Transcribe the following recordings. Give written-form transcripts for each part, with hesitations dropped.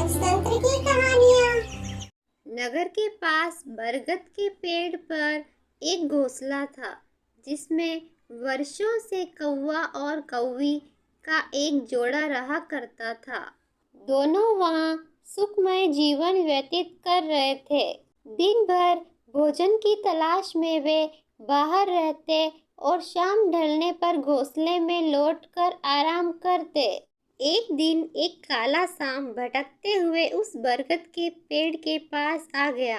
पंचतंत्र की कहानियाँ। नगर के पास बरगद के पेड़ पर एक घोंसला था जिसमें वर्षों से कौवा और कौवी का एक जोड़ा रहा करता था। दोनों वहाँ सुखमय जीवन व्यतीत कर रहे थे। दिन भर भोजन की तलाश में वे बाहर रहते और शाम ढलने पर घोंसले में लौटकर आराम करते। एक दिन एक काला सांप भटकते हुए उस बरगद के पेड़ के पास आ गया।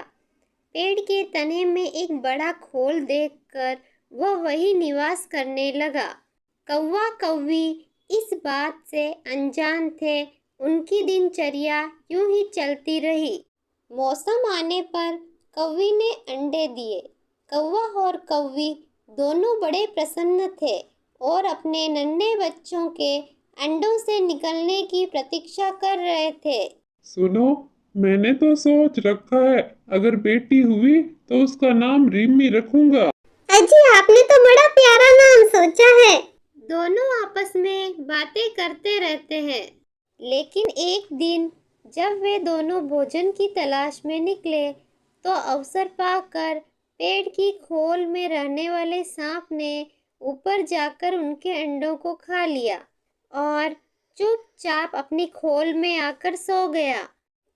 पेड़ के तने में एक बड़ा खोल देखकर वह वही निवास करने लगा। कौवा कौवी इस बात से अनजान थे। उनकी दिनचर्या यूं ही चलती रही। मौसम आने पर कौवी ने अंडे दिए। कौवा और कौवी दोनों बड़े प्रसन्न थे और अपने नन्हे बच्चों के अंडों से निकलने की प्रतीक्षा कर रहे थे। सुनो, मैंने तो सोच रखा है, अगर बेटी हुई तो उसका नाम रिमी रखूंगा। अजी, आपने तो बड़ा प्यारा नाम सोचा है। दोनों आपस में बातें करते रहते हैं। लेकिन एक दिन जब वे दोनों भोजन की तलाश में निकले तो अवसर पाकर पेड़ की खोल में रहने वाले सांप ने ऊपर जाकर उनके अंडों को खा लिया और चुपचाप अपनी खोल में आकर सो गया।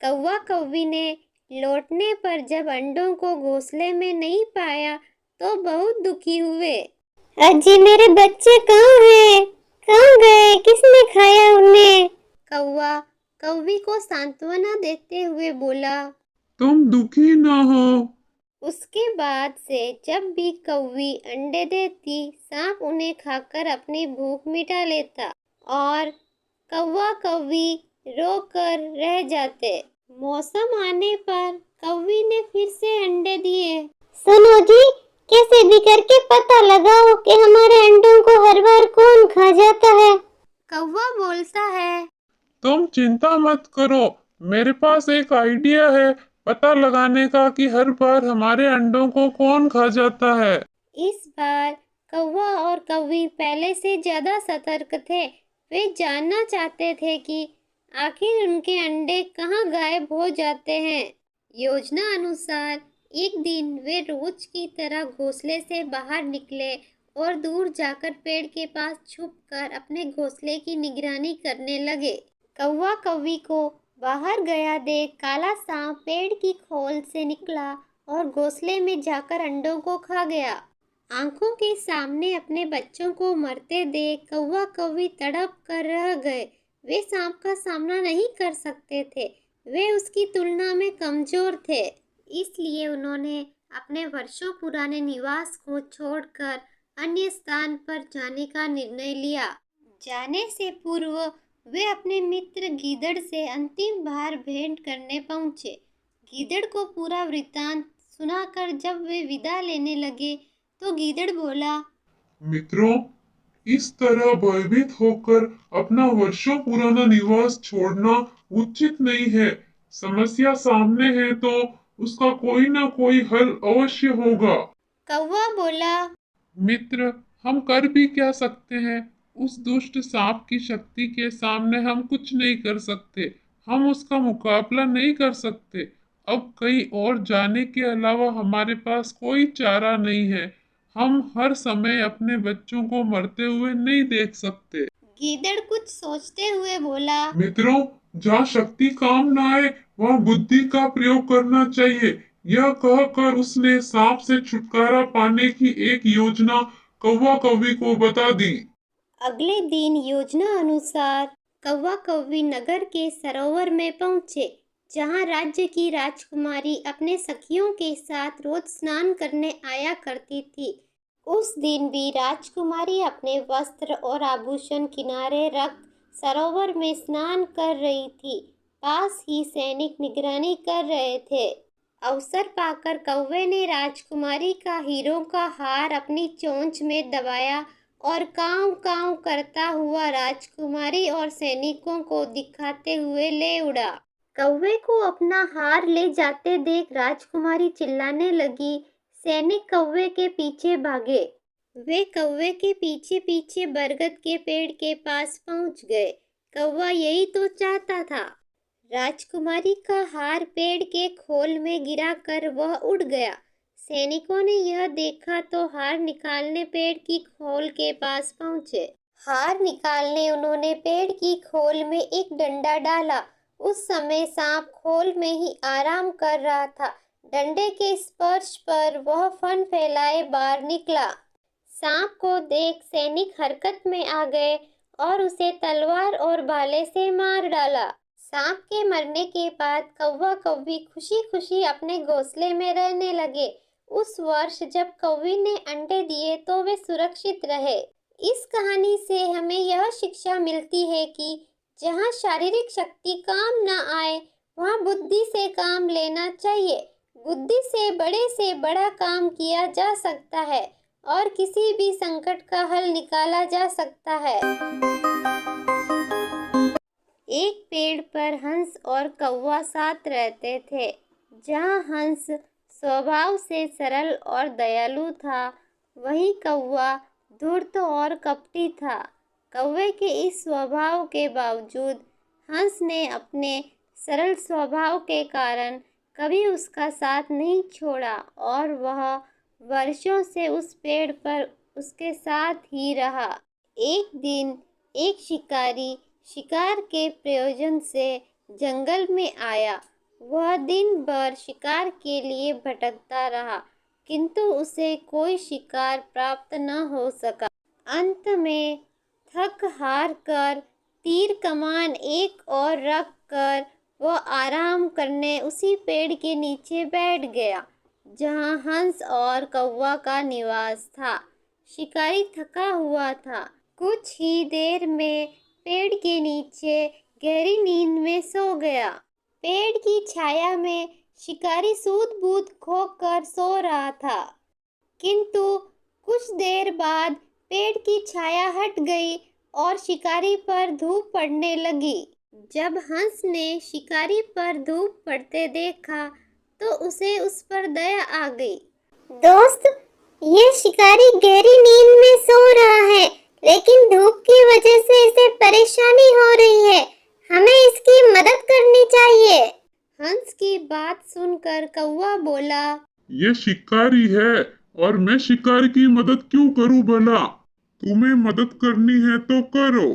कौवा कौवी ने लौटने पर जब अंडों को घोंसले में नहीं पाया तो बहुत दुखी हुए। अजी, मेरे बच्चे कहाँ हैं? कहाँ गए? किसने खाया उन्हें? कौवा कौवी को सांत्वना देते हुए बोला। तुम दुखी ना हो। उसके बाद से जब भी कौवी अंडे देती, सांप उन्हें खाकर अपनी भूख मिटा लेता और कौवा कौवी रोकर रह जाते। मौसम आने पर कौवी ने फिर से अंडे दिए। सुनो जी, कैसे भी करके पता लगाओ कि हमारे अंडों को हर बार कौन खा जाता है। कौवा बोलता है। तुम चिंता मत करो, मेरे पास एक आइडिया है पता लगाने का कि हर बार हमारे अंडों को कौन खा जाता है। इस बार कौवा और कौवी पहले से ज्यादा सतर्क थे। वे जानना चाहते थे कि आखिर उनके अंडे कहाँ गायब हो जाते हैं। योजना अनुसार एक दिन वे रोज की तरह घोंसले से बाहर निकले और दूर जाकर पेड़ के पास छुपकर अपने घोंसले की निगरानी करने लगे। कौवा कौवी को बाहर गया देख काला सांप पेड़ की खोल से निकला और घोंसले में जाकर अंडों को खा गया। आंखों के सामने अपने बच्चों को मरते देख कौवा कौवी तड़प कर रह गए। वे सांप का सामना नहीं कर सकते थे। वे उसकी तुलना में कमजोर थे। इसलिए उन्होंने अपने वर्षों पुराने निवास को छोड़कर अन्य स्थान पर जाने का निर्णय लिया। जाने से पूर्व वे अपने मित्र गीदड़ से अंतिम बार भेंट करने पहुंचे। गीदड़ को पूरा वृत्तांत सुनाकर जब वे विदा लेने लगे तो गीदड़ बोला। मित्रों, इस तरह भयभीत होकर अपना वर्षों पुराना निवास छोड़ना उचित नहीं है। समस्या सामने है तो उसका कोई ना कोई हल अवश्य होगा। कौवा बोला। मित्र, हम कर भी क्या सकते हैं? उस दुष्ट सांप की शक्ति के सामने हम कुछ नहीं कर सकते। हम उसका मुकाबला नहीं कर सकते। अब कहीं और जाने के अलावा हमारे पास कोई चारा नहीं है। हम हर समय अपने बच्चों को मरते हुए नहीं देख सकते। गीदड़ कुछ सोचते हुए बोला। मित्रों, जहाँ शक्ति काम न आए वहाँ बुद्धि का प्रयोग करना चाहिए। यह कहकर उसने सांप से छुटकारा पाने की एक योजना कौवा कौवी को बता दी। अगले दिन योजना अनुसार कौवा कौवी नगर के सरोवर में पहुंचे, जहां राज्य की राजकुमारी अपने सखियों के साथ रोज स्नान करने आया करती थी। उस दिन भी राजकुमारी अपने वस्त्र और आभूषण किनारे रख सरोवर में स्नान कर रही थी। पास ही सैनिक निगरानी कर रहे थे। अवसर पाकर कौवे ने राजकुमारी का हीरों का हार अपनी चोंच में दबाया और कांव कांव करता हुआ राजकुमारी और सैनिकों को दिखाते हुए ले उड़ा। कौवे को अपना हार ले जाते देख राजकुमारी चिल्लाने लगी। सैनिक कौवे के पीछे भागे। वे कौवे के पीछे पीछे बरगद के पेड़ के पास पहुंच गए। कौवा यही तो चाहता था। राजकुमारी का हार पेड़ के खोल में गिराकर वह उड़ गया। सैनिकों ने यह देखा तो हार निकालने पेड़ की खोल के पास पहुंचे। हार निकालने उन्होंने पेड़ की खोल में एक डंडा डाला। उस समय सांप खोल में ही आराम कर रहा था। डंडे के स्पर्श पर वह फन फैलाए बाहर निकला। सांप को देख सैनिक हरकत में आ गए और उसे तलवार और भाले से मार डाला। सांप के मरने के बाद कौवा कौवी खुशी खुशी अपने घोंसले में रहने लगे। उस वर्ष जब कौवी ने अंडे दिए तो वे सुरक्षित रहे। इस कहानी से हमें यह शिक्षा मिलती है कि जहाँ शारीरिक शक्ति काम न आए वहाँ बुद्धि से काम लेना चाहिए। बुद्धि से बड़ा काम किया जा सकता है और किसी भी संकट का हल निकाला जा सकता है। एक पेड़ पर हंस और कौवा साथ रहते थे। जहाँ हंस स्वभाव से सरल और दयालु था, वहीं कौवा धूर्त और कपटी था। कौवे के इस स्वभाव के बावजूद हंस ने अपने सरल स्वभाव के कारण कभी उसका साथ नहीं छोड़ा और वह वर्षों से उस पेड़ पर उसके साथ ही रहा। एक दिन एक शिकारी शिकार के प्रयोजन से जंगल में आया। वह दिन भर शिकार के लिए भटकता रहा, किंतु उसे कोई शिकार प्राप्त न हो सका। अंत में थक हार कर तीर कमान एक और रख कर वह आराम करने उसी पेड़ के नीचे बैठ गया जहाँ हंस और कौवा का निवास था। शिकारी थका हुआ था। कुछ ही देर में पेड़ के नीचे गहरी नींद में सो गया। पेड़ की छाया में शिकारी सूध-बूध खोकर सो रहा था, किंतु कुछ देर बाद पेड़ की छाया हट गई और शिकारी पर धूप पड़ने लगी। जब हंस ने शिकारी पर धूप पड़ते देखा तो उसे उस पर दया आ गई। दोस्त, ये शिकारी गहरी नींद में सो रहा है, लेकिन धूप की वजह से इसे परेशानी हो रही है। हमें इसकी मदद करनी चाहिए। हंस की बात सुनकर कौवा बोला, ये शिकारी है और मैं शिकारी की मदद क्यों करूं भला? तुम्हें मदद करनी है तो करो।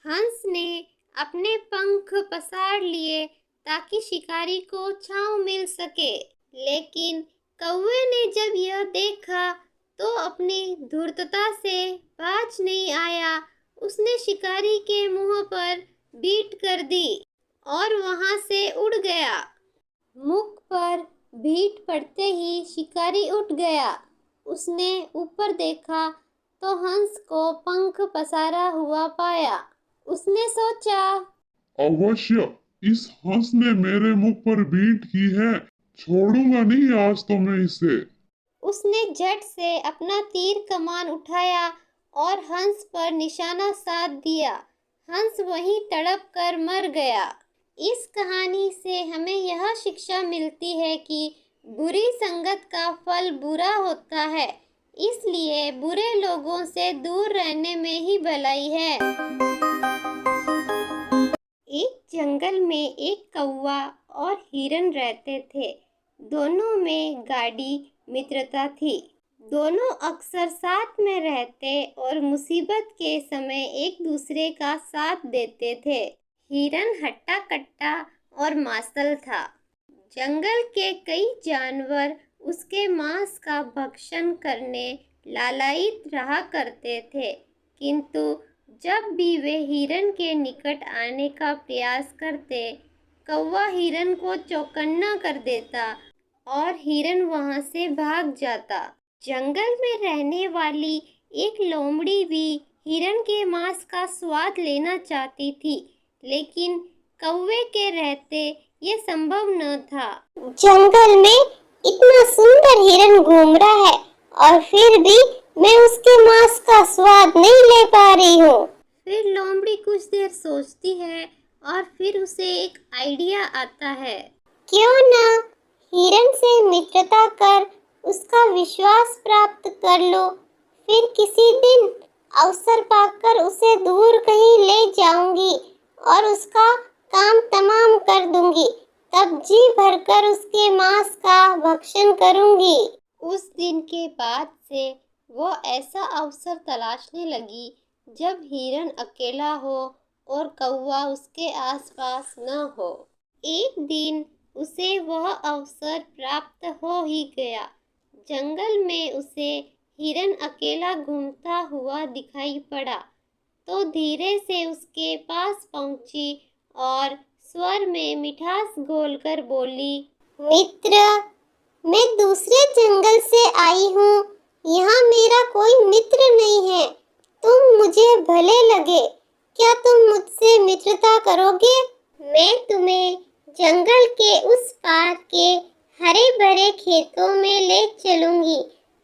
हंस ने अपने पंख पसार लिए ताकि शिकारी को छांव मिल सके, लेकिन कौवे ने जब यह देखा तो अपनी धूर्तता से बाज नहीं आया। उसने शिकारी के मुंह पर बीट कर दी और वहां से उड़ गया। मुख पर बीट पड़ते ही शिकारी उठ गया। उसने ऊपर देखा तो हंस को पंख पसारा हुआ पाया। उसने सोचा, अवश्य इस हंस ने मेरे मुख पर बीट की है, छोड़ूंगा नहीं आज तो मैं इसे। उसने झट से अपना तीर कमान उठाया और हंस पर निशाना साध दिया। हंस वहीं तड़प कर मर गया। इस कहानी से हमें यह शिक्षा मिलती है कि बुरी संगत का फल बुरा होता है, इसलिए बुरे लोगों से दूर रहने में ही भलाई है। एक जंगल में एक कौवा और हिरन रहते थे। दोनों में गाढ़ी मित्रता थी। दोनों अक्सर साथ में रहते और मुसीबत के समय एक दूसरे का साथ देते थे। हिरन हट्टा कट्टा और मांसल था। जंगल के कई जानवर उसके मांस का भक्षण करने लालायित रहा करते थे, किंतु जब भी वे हिरन के निकट आने का प्रयास करते, कौवा हिरन को चौकन्ना कर देता और हिरन वहां से भाग जाता। जंगल में रहने वाली एक लोमड़ी भी हिरन के मांस का स्वाद लेना चाहती थी, लेकिन कौवे के रहते ये संभव न था। जंगल में इतना सुंदर हिरन घूम रहा है और फिर भी मैं उसके मांस का स्वाद नहीं ले पा रही हूँ। फिर लोमड़ी कुछ देर सोचती है और फिर उसे एक आइडिया आता है। क्यों ना हिरन से मित्रता कर उसका विश्वास प्राप्त कर लो, फिर किसी दिन अवसर पाकर उसे दूर कहीं ले जाऊंगी और उसका काम तमाम कर दूंगी, तब जी भरकर उसके मांस का भक्षण करूंगी। उस दिन के बाद से वो ऐसा अवसर तलाशने लगी जब हिरन अकेला हो और कौवा उसके आसपास न हो। एक दिन उसे वह अवसर प्राप्त हो ही गया। जंगल में उसे हिरन अकेला घूमता हुआ दिखाई पड़ा, तो धीरे से उसके पास पहुंची और स्वर में मिठास घोलकर बोली, मित्र, मैं दूसरे जंगल से आई हूँ। यहाँ मेरा कोई मित्र नहीं है। तुम मुझे भले लगे, क्या तुम मुझसे मित्रता करोगे? मैं तुम्हें जंगल के उस पार के हरे भरे खेतों में ले चलूंगी।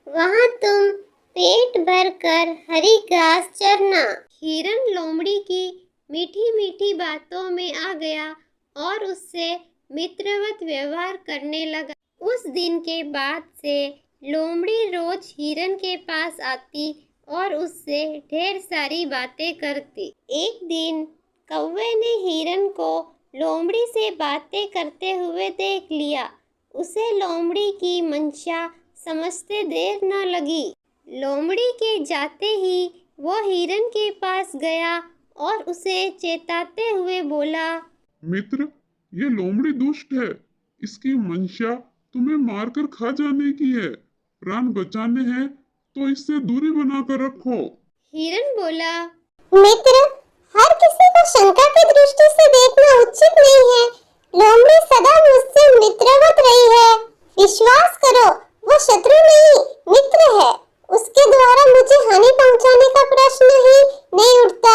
वहाँ तुम पेट भर कर हरी घास चरना। हिरन लोमड़ी की मीठी मीठी बातों में आ गया और उससे मित्रवत व्यवहार करने लगा। उस दिन के बाद से लोमड़ी रोज हिरन के पास आती और उससे ढेर सारी बातें करती। एक दिन कौवे ने हिरन को लोमड़ी से बातें करते हुए देख लिया। उसे लोमड़ी की मंशा समझते देर न लगी। लोमड़ी के जाते ही वो हिरन के पास गया और उसे चेताते हुए बोला, मित्र, ये लोमड़ी दुष्ट है। इसकी मंशा तुम्हें मारकर खा जाने की है। प्राण बचाने हैं तो इससे दूरी बनाकर रखो। हिरन बोला, मित्र, हर किसी को शंका की दृष्टि से देखना उचित नहीं है। लोमड़ी सदा मुझसे मित्रवत रही है। विश्वास करो, वो शत्रु नहीं, मित्र है। उसके द्वारा मुझे हानि पहुंचाने का प्रश्न ही नहीं उठता।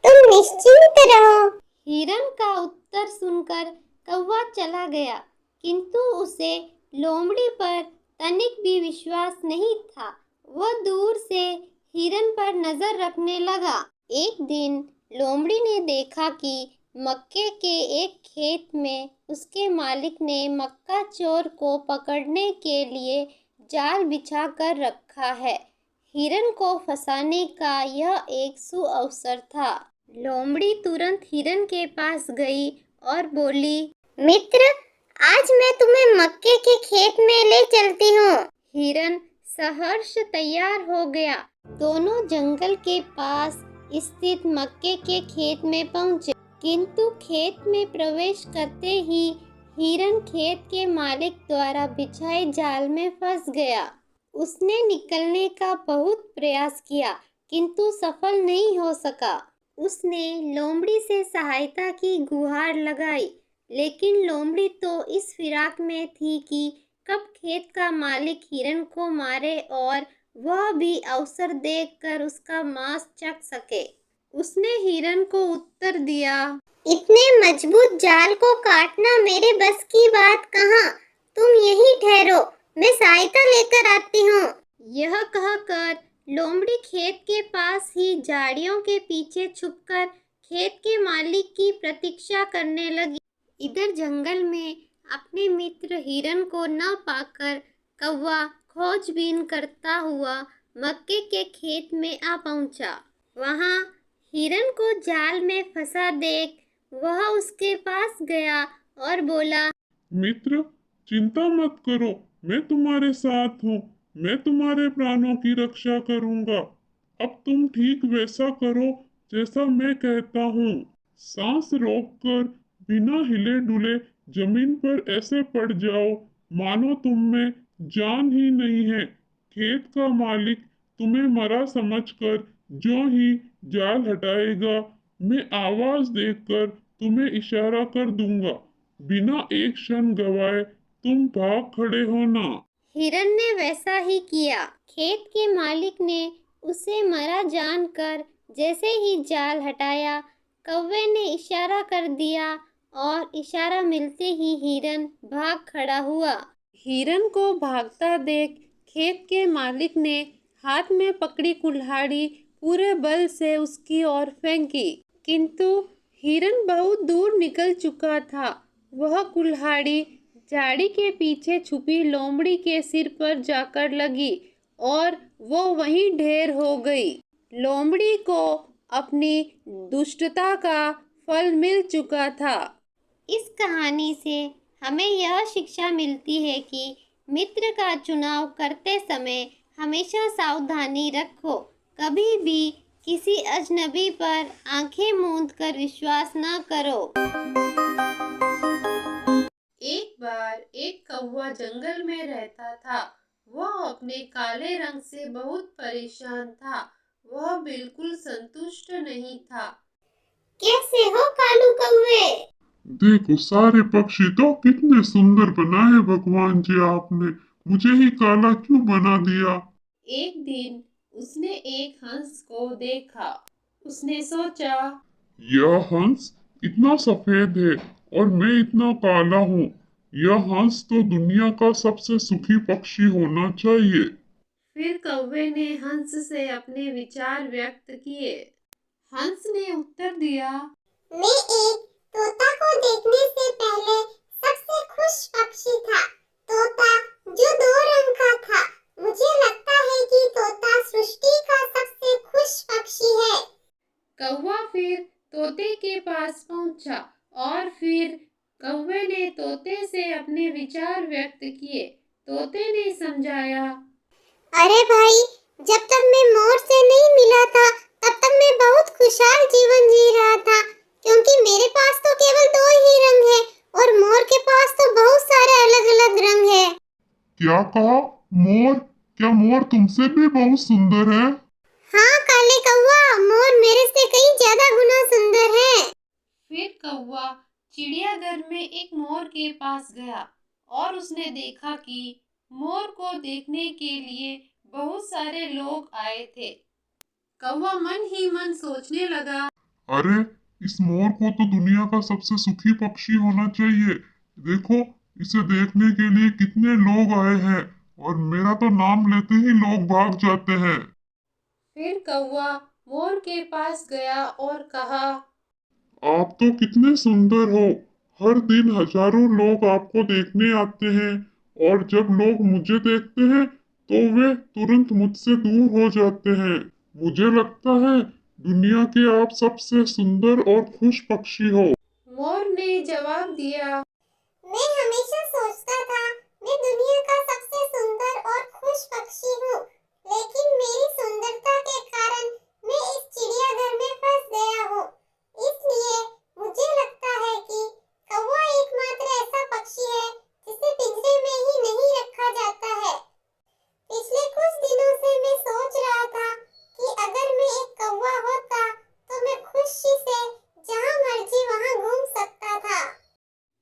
तुम निश्चिंत रहो। हिरन का उत्तर सुनकर कौवा चला गया, किंतु उसे लोमड़ी पर तनिक भी विश्वास नहीं था। वह दूर से हिरन पर नजर रखने लगा। एक दिन लोमड़ी ने देखा कि मक्के के एक खेत में उसके मालिक ने मक्का चोर को पकड़ने के लिए जाल बिछा कर रखा है। हिरन को फंसाने का यह एक सुअवसर था। लोमड़ी तुरंत हिरन के पास गई और बोली, मित्र, आज मैं तुम्हें मक्के के खेत में ले चलती हूँ। हिरन सहर्ष तैयार हो गया। दोनों जंगल के पास स्थित मक्के के खेत में पहुंचे, किंतु खेत में प्रवेश करते ही हिरन खेत के मालिक द्वारा बिछाए जाल में फंस गया। उसने निकलने का बहुत प्रयास किया, किंतु सफल नहीं हो सका। उसने लोमड़ी से सहायता की गुहार लगाई, लेकिन लोमड़ी तो इस फिराक में थी कि कब खेत का मालिक हिरन को मारे और वह भी अवसर देखकर उसका मांस चख सके। उसने हिरन को उत्तर दिया, इतने मजबूत जाल को काटना मेरे बस की बात कहाँ। तुम यहीं ठहरो, मैं सहायता लेकर आती हूँ। यह कहकर लोमड़ी खेत के पास ही झाड़ियों के पीछे छुपकर खेत के मालिक की प्रतीक्षा करने लगी। इधर जंगल में अपने मित्र हिरन को न पाकर कौवा खोजबीन करता हुआ मक्के के खेत में आ पहुंचा। वहां हिरन को जाल में फंसा देख वह उसके पास गया और बोला, मित्र, चिंता मत करो, मैं तुम्हारे साथ हूँ। मैं तुम्हारे प्राणों की रक्षा करूँगा। अब तुम ठीक वैसा करो जैसा मैं कहता हूँ। सांस रोककर बिना हिले डुले जमीन पर ऐसे पड़ जाओ मानो तुम में जान ही नहीं है। खेत का मालिक तुम्हें मरा समझकर जो ही जाल हटाएगा, मैं आवाज देकर तुम्हें इशारा कर दूंगा। बिना एक क्षण गवाए तुम भाग खड़े होना। हिरन ने वैसा ही किया। खेत के मालिक ने उसे मरा जानकर जैसे ही जाल हटाया, कौवे ने इशारा कर दिया और इशारा मिलते ही हिरन भाग खड़ा हुआ। हिरन को भागता देख खेत के मालिक ने हाथ में पकड़ी कुल्हाड़ी पूरे बल से उसकी ओर फेंकी, किंतु हिरन बहुत दूर निकल चुका था। वह कुल्हाड़ी झाड़ी के पीछे छुपी लोमड़ी के सिर पर जाकर लगी और वो वहीं ढेर हो गई। लोमड़ी को अपनी दुष्टता का फल मिल चुका था। इस कहानी से हमें यह शिक्षा मिलती है कि मित्र का चुनाव करते समय हमेशा सावधानी रखो। कभी भी किसी अजनबी पर आंखें मूंद कर विश्वास न करो। एक बार एक कौवा जंगल में रहता था। वह अपने काले रंग से बहुत परेशान था। वह बिल्कुल संतुष्ट नहीं था। कैसे हो कालू कौवे? देखो सारे पक्षी तो कितने सुंदर बनाए भगवान जी आपने, मुझे ही काला क्यों बना दिया? एक दिन उसने एक हंस को देखा। उसने सोचा, यह हंस इतना सफेद है और मैं इतना काला हूँ। यह हंस तो दुनिया का सबसे सुखी पक्षी होना चाहिए। फिर कौवे ने हंस से अपने विचार व्यक्त किए। हंस ने उत्तर दिया, मैं एक तोता को देखने से पहले सबसे खुश पक्षी था। तोता जो 2 रंग का था। मुझे लगता है कि तोता सृष्टि का सबसे खुश पक्षी है। कौवा फिर तोते के पास पहुंचा और फिर कौवे ने तोते से अपने विचार व्यक्त किए। तोते ने समझाया, अरे भाई, जब तक मैं मोर से नहीं मिला था तब तक मैं बहुत खुशहाल जीवन जी रहा था, क्योंकि मेरे पास तो केवल 2 ही रंग है और मोर के पास तो बहुत सारे अलग-अलग रंग है। क्या कहा? मोर? क्या मोर तुमसे भी बहुत सुंदर है? हाँ काले कौवा, मोर मेरे से कई ज्यादा गुना सुंदर है। फिर कौवा चिड़ियाघर में एक मोर के पास गया और उसने देखा कि मोर को देखने के लिए बहुत सारे लोग आए थे। कौवा मन ही मन सोचने लगा, अरे, इस मोर को तो दुनिया का सबसे सुखी पक्षी होना चाहिए। देखो, इसे देखने के लिए कितने लोग आए हैं और मेरा तो नाम लेते ही लोग भाग जाते हैं। फिर कौवा मोर के पास गया और कहा, आप तो कितने सुंदर हो। हर दिन हजारों लोग आपको देखने आते हैं और जब लोग मुझे देखते हैं तो वे तुरंत मुझसे दूर हो जाते हैं। मुझे लगता है दुनिया के आप सबसे सुंदर और खुश पक्षी हो। मोर ने जवाब दिया, मैं हमेशा सोचता था मैं दुनिया का सबसे सुंदर और खुश पक्षी हूँ, लेकिन मेरी सुंदरता के कारण मैं इस चिड़ियाघर में फंस गया हूँ। इसलिए मुझे लगता है कि कौवा एकमात्र ऐसा पक्षी है जिसे पिंजरे में ही नहीं रखा जाता है। पिछले कुछ दिनों से मैं सोच रहा था कि अगर मैं एक कौवा होता तो मैं खुशी से जहाँ मर्जी वहाँ घूम सकता था।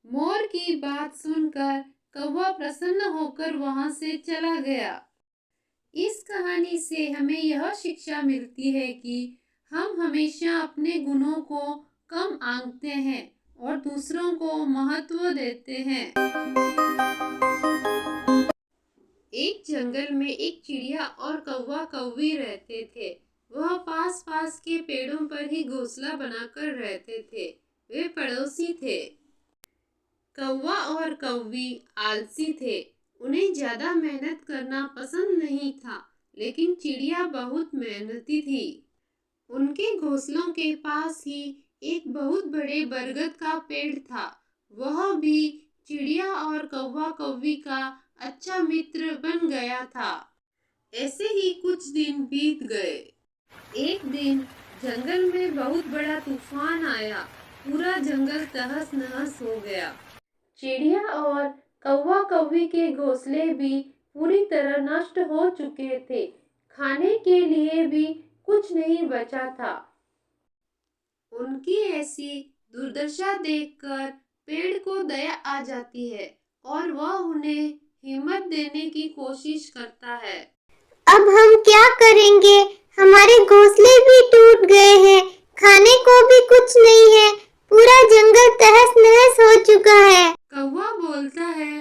मोर की बात सुनकर कौवा प्रसन्न होकर वहां से चला गया। इस कहानी से हमें यह शिक्षा मिलती है कि हम हमेशा अपने गुणों को कम आंकते हैं और दूसरों को महत्व देते हैं। एक जंगल में एक चिड़िया और कौवा कौवी रहते थे। वह पास पास के पेड़ों पर ही घोंसला बनाकर रहते थे। वे पड़ोसी थे। कौवा और कौवी आलसी थे। उन्हें ज्यादा मेहनत करना पसंद नहीं था, लेकिन चिड़िया बहुत मेहनती थी। उनके घोंसलों के पास ही एक बहुत बड़े बरगद का पेड़ था। वह भी चिड़िया और कौवा कौवी का अच्छा मित्र बन गया था। ऐसे ही कुछ दिन बीत गए। एक दिन जंगल में बहुत बड़ा तूफान आया। पूरा जंगल तहस नहस हो गया। चिड़िया और कौवा कौवी के घोंसले भी पूरी तरह नष्ट हो चुके थे। खाने के लिए भी कुछ नहीं बचा था। उनकी ऐसी दुर्दशा देखकर पेड़ को दया आ जाती है और वह उन्हें हिम्मत देने की कोशिश करता है। अब हम क्या करेंगे? हमारे घोंसले भी टूट गए हैं, खाने को भी कुछ नहीं है, पूरा जंगल तहस नहस हो चुका है। कौवा बोलता है,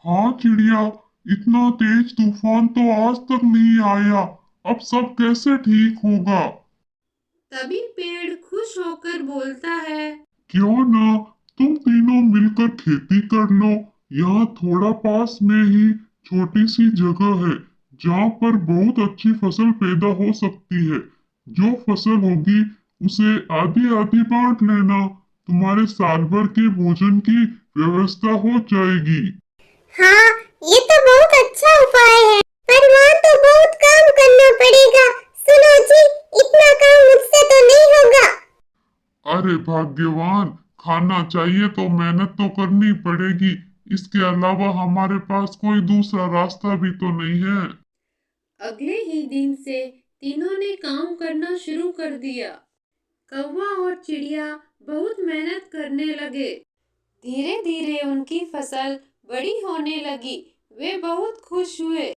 हाँ चिड़िया, इतना तेज तूफान तो आज तक नहीं आया। अब सब कैसे ठीक होगा? तभी पेड़ खुश होकर बोलता है, क्यों ना तुम तीनों मिलकर खेती कर लो। यहाँ थोड़ा पास में ही छोटी सी जगह है जहाँ पर बहुत अच्छी फसल पैदा हो सकती है। जो फसल होगी उसे आधी आधी बांट लेना। तुम्हारे साल भर के भोजन की व्यवस्था हो जाएगी। हाँ, ये तो बहुत अच्छा उपाय है, पर वहाँ तो बहुत काम करना पड़ेगा। सुनो जी, इतना काम मुझसे तो नहीं होगा। अरे भाग्यवान, खाना चाहिए तो मेहनत तो करनी पड़ेगी। इसके अलावा हमारे पास कोई दूसरा रास्ता भी तो नहीं है। अगले ही दिन से तीनों ने काम करना शुरू कर दिया। कौवा और चिड़िया बहुत मेहनत करने लगे। धीरे धीरे उनकी फसल बड़ी होने लगी। वे बहुत खुश हुए।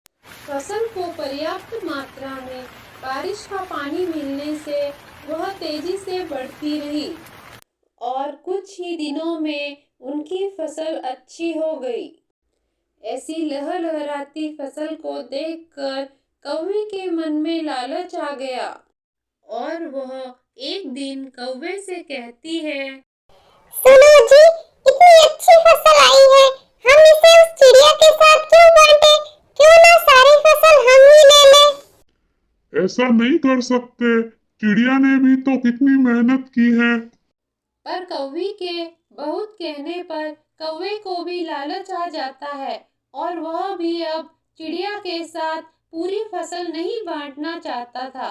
फसल को पर्याप्त मात्रा में बारिश का पानी मिलने से वह तेजी से बढ़ती रही और कुछ ही दिनों में उनकी फसल अच्छी हो गई। ऐसी लहलहाती फसल को देखकर कौवे के मन में लालच आ गया और वह एक दिन कौवे से कहती है, सुनो जी, इतनी अच्छी फसल आई है, हम इसे उस चिड़िया के साथ क्यों बांटे? क्यों ना सारी फसल हम ही ले लें? ऐसा नहीं कर सकते, चिड़िया ने भी तो कितनी मेहनत की है। पर कौवे के बहुत कहने पर कौवे को भी लालच आ जाता है और वह भी अब चिड़िया के साथ पूरी फसल नहीं बांटना चाहता था।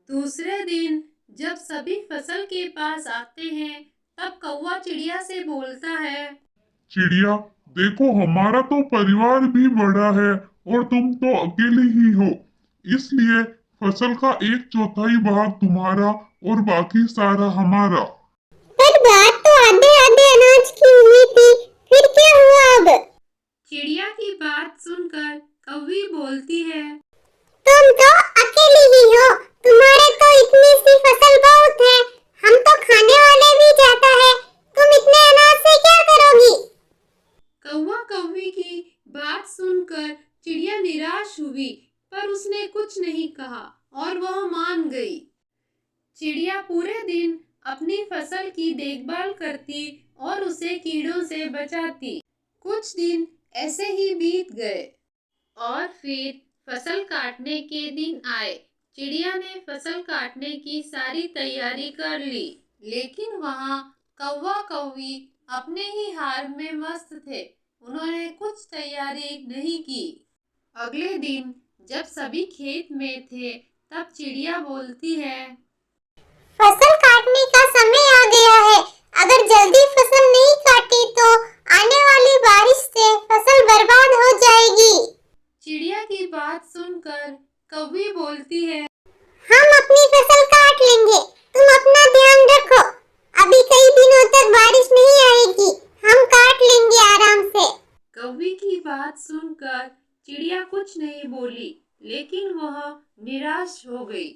दूसरे दिन जब सभी फसल के पास आते हैं, तब कौवा चिड़िया से बोलता है, चिड़िया, देखो हमारा तो परिवार भी बड़ा है और तुम तो अकेली ही हो, इसलिए फसल का 1/4 भाग तुम्हारा और बाकी सारा हमारा। पर बात तो आधे आधे अनाज की हुई थी, फिर क्या हुआ अब? चिड़िया की बात सुनकर कौवी बोलती है, तुम तो अकेली ही हो, तुम्हारे तो इतनी सी फसल बहुत है, हम तो खाने वाले भी जाता है, तुम इतने अनाज से क्या करोगी? कौवा कौवी की बात सुनकर चिड़िया निराश हुई, पर उसने कुछ नहीं कहा और वह मान गई। चिड़िया पूरे दिन अपनी फसल की देखभाल करती और उसे कीड़ों से बचाती। कुछ दिन ऐसे ही बीत गए और फिर फसल काटने के दिन आए। चिड़िया ने फसल काटने की सारी तैयारी कर ली, लेकिन वहाँ कौवा कौवी अपने ही हार में मस्त थे। उन्होंने कुछ तैयारी नहीं की। अगले दिन जब सभी खेत में थे, तब चिड़िया बोलती है, फसल काटने का समय आ गया है, अगर जल्दी फसल नहीं काटी तो आने वाली बारिश से फसल बर्बाद हो जाएगी। चिड़िया की बात सुनकर कौवी बोलती है, हम अपनी फसल काट लेंगे, तुम अपना ध्यान रखो, अभी कई दिनों तक बारिश नहीं आएगी, हम काट लेंगे आराम से। कौवी की बात सुनकर चिड़िया कुछ नहीं बोली, लेकिन वह निराश हो गई।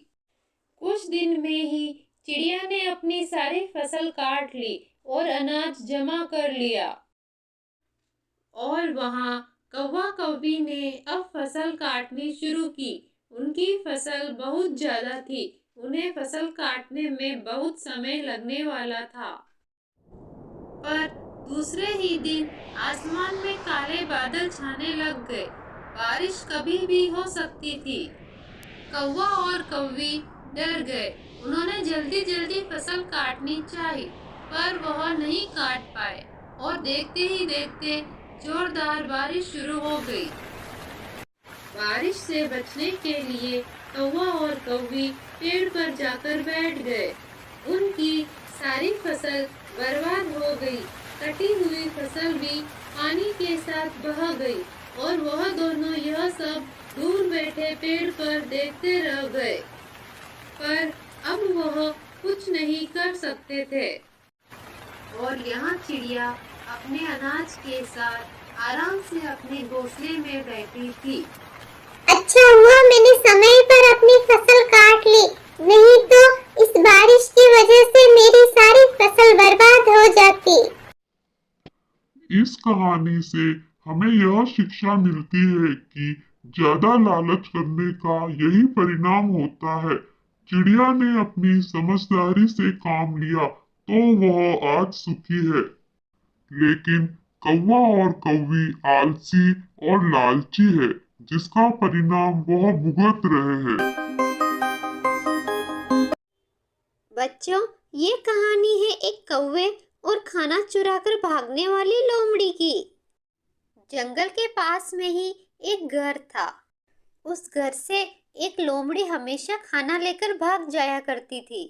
कुछ दिन में ही चिड़िया ने अपनी सारी फसल काट ली और अनाज जमा कर लिया और वहाँ कौवा कौवी ने अब फसल काटनी शुरू की। उनकी फसल बहुत ज्यादा थी, उन्हें फसल काटने में बहुत समय लगने वाला था। पर दूसरे ही दिन आसमान में काले बादल छाने लग गए। बारिश कभी भी हो सकती थी। कौवा और कौवी डर गए। उन्होंने जल्दी जल्दी फसल काटनी चाही, पर वह नहीं काट पाए और देखते ही देखते जोरदार बारिश शुरू हो गई। बारिश से बचने के लिए कौवा और कौवी पेड़ पर जाकर बैठ गए। उनकी सारी फसल बर्बाद हो गई। कटी हुई फसल भी पानी के साथ बह गई और वह दोनों यह सब दूर बैठे पेड़ पर देखते रह गए। पर अब वह कुछ नहीं कर सकते थे और यहाँ चिड़िया अपने अनाज के साथ आराम से अपने घोंसले में बैठी थी। अच्छा हुआ मैंने समय पर अपनी फसल काट ली, नहीं तो इस बारिश की वजह से मेरी सारी फसल बर्बाद हो जाती। इस कहानी से हमें यह शिक्षा मिलती है कि ज्यादा लालच करने का यही परिणाम होता है। चिड़िया ने अपनी समझदारी से काम लिया तो वह आज सुखी है, लेकिन कौवा और कौवी आलसी और लालची है, जिसका परिणाम वह भुगत रहे हैं। बच्चों, ये कहानी है एक कौवे और खाना चुराकर भागने वाली लोमड़ी की। जंगल के पास में ही एक घर था। उस घर से एक लोमड़ी हमेशा खाना लेकर भाग जाया करती थी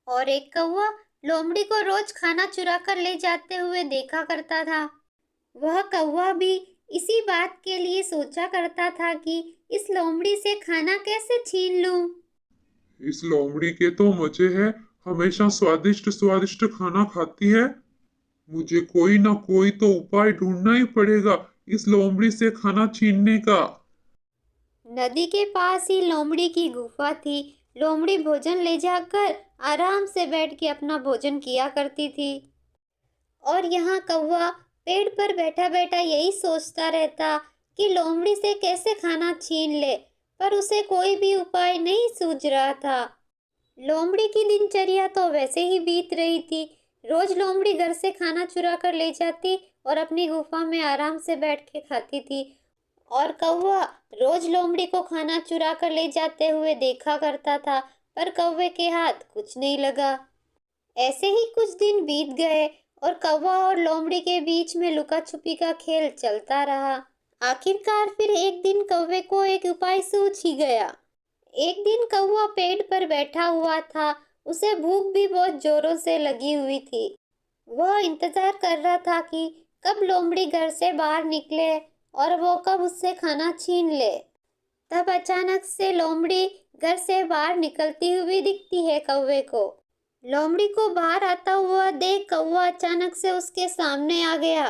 और एक कौवा लोमड़ी को रोज खाना चुरा कर ले जाते हुए देखा करता था। वह कौवा भी इसी बात के लिए सोचा करता था कि इस लोमड़ी से खाना कैसे छीन लूं। इस लोमड़ी के तो मजे हैं, हमेशा स्वादिष्ट स्वादिष्ट खाना खाती है। मुझे कोई ना कोई तो उपाय ढूंढना ही पड़ेगा इस लोमड़ी से खाना छीनने का। नदी के पास ही लोमड़ी की गुफा थी। लोमड़ी भोजन ले जाकर आराम से बैठ के अपना भोजन किया करती थी और यहाँ कौवा पेड़ पर बैठा बैठा यही सोचता रहता कि लोमड़ी से कैसे खाना छीन ले, पर उसे कोई भी उपाय नहीं सूझ रहा था। लोमड़ी की दिनचर्या तो वैसे ही बीत रही थी। रोज लोमड़ी घर से खाना चुरा कर ले जाती और अपनी गुफा में आराम से बैठ के खाती थी और कौवा रोज लोमड़ी को खाना चुरा कर ले जाते हुए देखा करता था, पर कौवे के हाथ कुछ नहीं लगा। ऐसे ही कुछ दिन बीत गए और कौवा और लोमड़ी के बीच में लुका छुपी का खेल चलता रहा। आखिरकार फिर एक दिन कौवे को एक उपाय सूझ ही गया। एक दिन कौवा पेड़ पर बैठा हुआ था। उसे भूख भी बहुत जोरों से लगी हुई थी। वह इंतजार कर रहा था कि कब लोमड़ी घर से बाहर निकले और वो कब उससे खाना छीन ले। तब अचानक से लोमड़ी घर से बाहर निकलती हुई दिखती है कौवे को। लोमड़ी को बाहर आता हुआ देख कौवा अचानक से उसके सामने आ गया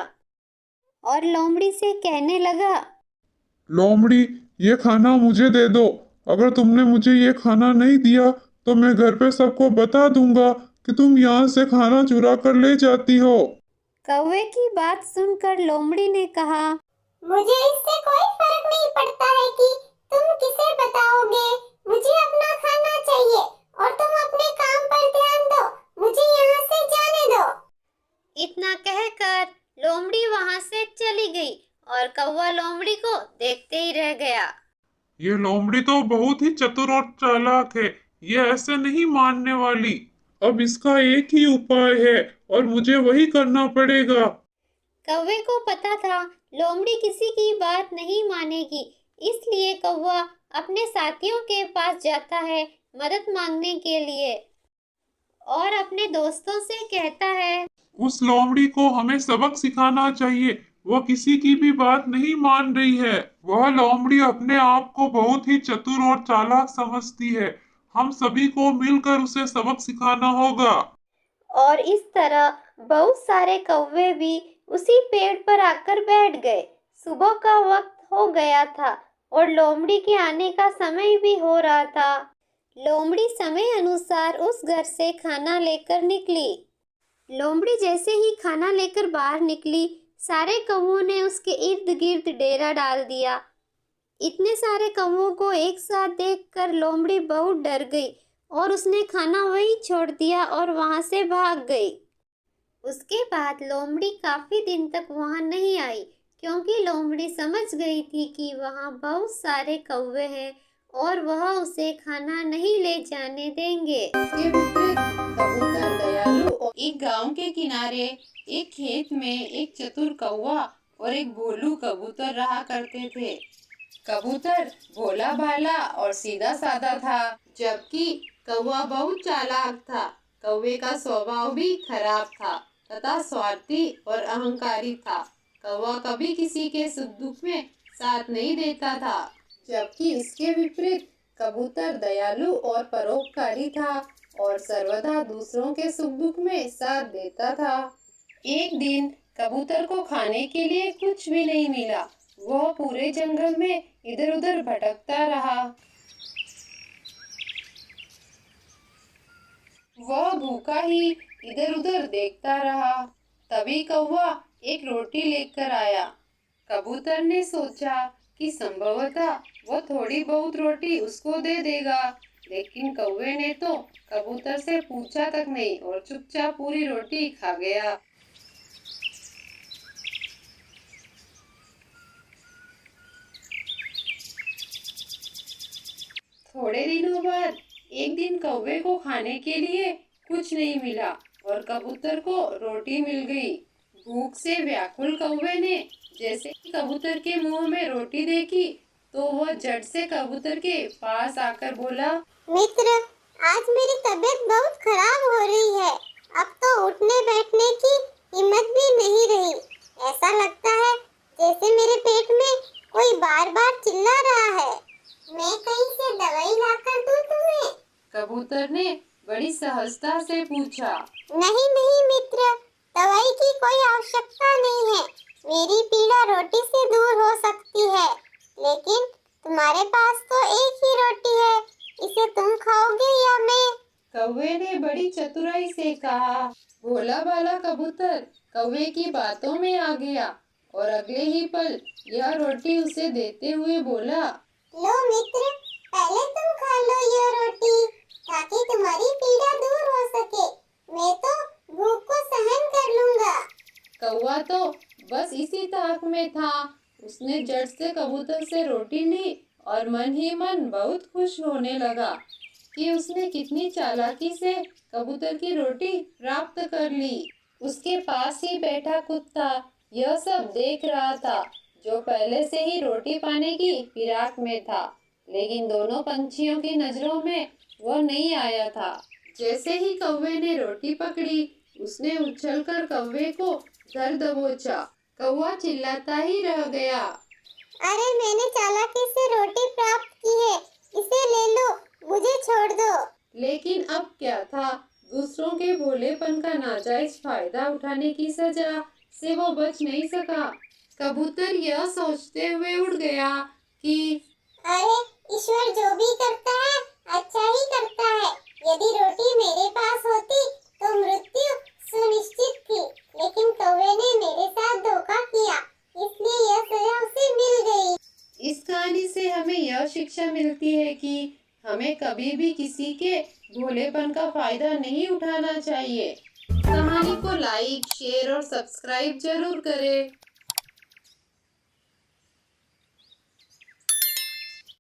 और लोमड़ी से कहने लगा, लोमड़ी, ये खाना मुझे दे दो। अगर तुमने मुझे ये खाना नहीं दिया तो मैं घर पे सबको बता दूंगा कि तुम यहाँ से खाना चुरा कर ले जाती हो। कौवे की बात सुनकर लोमड़ी ने कहा, मुझे इससे कोई फर्क नहीं पड़ता है कि तुम किसे बताओगे। मुझे अपना खाना चाहिए और तुम अपने काम पर ध्यान दो। मुझे यहाँ से जाने दो। इतना कहकर लोमड़ी वहां से चली गई और कौवा लोमड़ी को देखते ही रह गया। ये लोमड़ी तो बहुत ही चतुर और चालाक है, ये ऐसे नहीं मानने वाली। अब इसका एक ही उपाय है और मुझे वही करना पड़ेगा। कौवे को पता था लोमड़ी किसी की बात नहीं मानेगी, इसलिए कौवा अपने साथियों के पास जाता है मदद मांगने के लिए और अपने दोस्तों से कहता है, उस लोमड़ी को हमें सबक सिखाना चाहिए। वह किसी की भी बात नहीं मान रही है। वह लोमड़ी अपने आप को बहुत ही चतुर और चालाक समझती है। हम सभी को मिलकर उसे सबक सिखाना होगा। और इस तरह बहुत सारे कौवे भी उसी पेड़ पर आकर बैठ गए। सुबह का वक्त हो गया था और लोमड़ी के आने का समय भी हो रहा था। लोमड़ी समय अनुसार उस घर से खाना लेकर निकली। लोमड़ी जैसे ही खाना लेकर बाहर निकली, सारे कौवों ने उसके इर्द गिर्द डेरा डाल दिया। इतने सारे कौवों को एक साथ देखकर लोमड़ी बहुत डर गई और उसने खाना वहीं छोड़ दिया और वहां से भाग गई। उसके बाद लोमड़ी काफी दिन तक वहां नहीं आई, क्योंकि लोमड़ी समझ गई थी कि वहां बहुत सारे कौवे हैं और वह उसे खाना नहीं ले जाने देंगे। इसके विपरीत कबूतर दयालु और एक गांव के किनारे एक खेत में एक चतुर कौवा और एक भोलू कबूतर रहा करते थे। कबूतर भोला भाला और सीधा साधा था, जबकि कौवा बहुत चालाक था। कौवे का स्वभाव भी खराब था तथा स्वार्थी और अहंकारी था। कौवा कभी किसी के सुख दुख में साथ नहीं देता था, जबकि इसके विपरीत कबूतर दयालु और परोपकारी था और सर्वदा दूसरों के सुख दुख में साथ देता था। एक दिन कबूतर को खाने के लिए कुछ भी नहीं मिला। वह पूरे जंगल में इधर उधर भटकता रहा। वह भूखा ही इधर उधर देखता रहा। तभी कौवा एक रोटी लेकर आया। कबूतर ने सोचा कि संभवतः वह थोड़ी बहुत रोटी उसको दे देगा, लेकिन कौवे ने तो कबूतर से पूछा तक नहीं और चुपचाप पूरी रोटी खा गया। थोड़े दिनों बाद एक दिन कौवे को खाने के लिए कुछ नहीं मिला और कबूतर को रोटी मिल गई। भूख से व्याकुल कौवे ने जैसे ही कबूतर के मुंह में रोटी देखी तो वह झट से कबूतर के पास आकर बोला, मित्र, आज मेरी तबीयत बहुत खराब हो रही है। अब तो उठने बैठने की हिम्मत भी नहीं रही। ऐसा लगता है जैसे मेरे पेट में कोई बार बार चिल्ला रहा है। मैं कहीं से दवाई लाकर दूं तुम्हें? कबूतर ने बड़ी सहजता से पूछा। नहीं नहीं मित्र, दवाई की कोई आवश्यकता नहीं है। मेरी पीड़ा रोटी से दूर हो सकती है, लेकिन तुम्हारे पास तो एक ही रोटी है। इसे तुम खाओगे या मैं? कौवे ने बड़ी चतुराई से कहा। भोला भाला कबूतर कौवे की बातों में आ गया और अगले ही पल यह रोटी उसे देते हुए बोला, लो मित्र, पहले तुम खा लो यह रोटी, ताकि तुम्हारी पीड़ा दूर हो सके। मैं तो भूख को सहन कर लूंगा। कौवा तो बस इसी ताक में था। उसने झट से कबूतर से रोटी ली और मन ही मन बहुत खुश होने लगा कि उसने कितनी चालाकी से कबूतर की रोटी प्राप्त कर ली। उसके पास ही बैठा कुत्ता यह सब देख रहा था, जो पहले से ही रोटी पाने की फिराक में था, लेकिन दोनों पंछियों की नजरों में वह नहीं आया था। जैसे ही कौवे ने रोटी पकड़ी, उसने उछलकर कौवे को धर दबोचा। कौवा चिल्लाता ही रह गया। अरे, मैंने चालाकी से रोटी प्राप्त की है, इसे ले लो, मुझे छोड़ दो। लेकिन अब क्या था, दूसरों के भोलेपन का नाजायज फायदा उठाने की सजा से वो बच नहीं सका। कबूतर यह सोचते हुए उड़ गया कि अरे, ईश्वर जो भी करता है अच्छा ही करता है। यदि रोटी मेरे पास होती तो मृत्यु सुनिश्चित थी, लेकिन कौवे ने मेरे साथ धोखा किया, इसलिए यह सजा उसे मिल गई। इस कहानी से हमें यह शिक्षा मिलती है कि हमें कभी भी किसी के भोलेपन का फायदा नहीं उठाना चाहिए। कहानी को लाइक, शेयर और सब्सक्राइब जरूर करें।